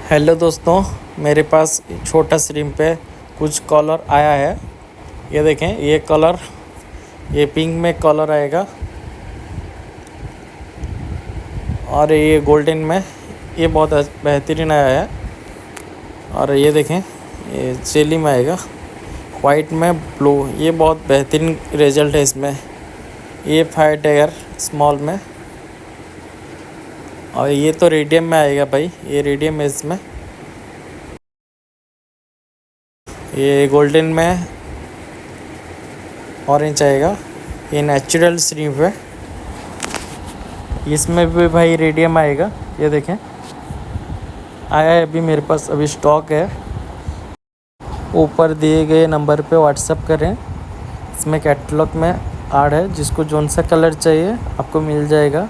Hello दोस्तों, मेरे पास छोटा स्क्रीन पे कुछ कलर आया है। ये देखें, ये कलर, ये पिंक में कलर आएगा और ये गोल्डन में, ये बहुत बेहतरीन आया है। और ये देखें, ये चेली में आएगा, वाइट में ब्लू, ये बहुत बेहतरीन रिजल्ट है इसमें। ये 5 टायर स्मॉल में, और ये तो रेडियम में आएगा भाई, ये रेडियम है इसमें। ये गोल्डन में ऑरेंज आएगा, ये नेचुरल स्लीव है। इसमें भी भाई रेडियम आएगा, ये देखें आया है, अभी मेरे पास अभी स्टॉक है। ऊपर दिए गए नंबर पे व्हाट्सएप करें, इसमें कैटलॉग में ऐड है, जिसको जोन सा कलर चाहिए आपको मिल जाएगा।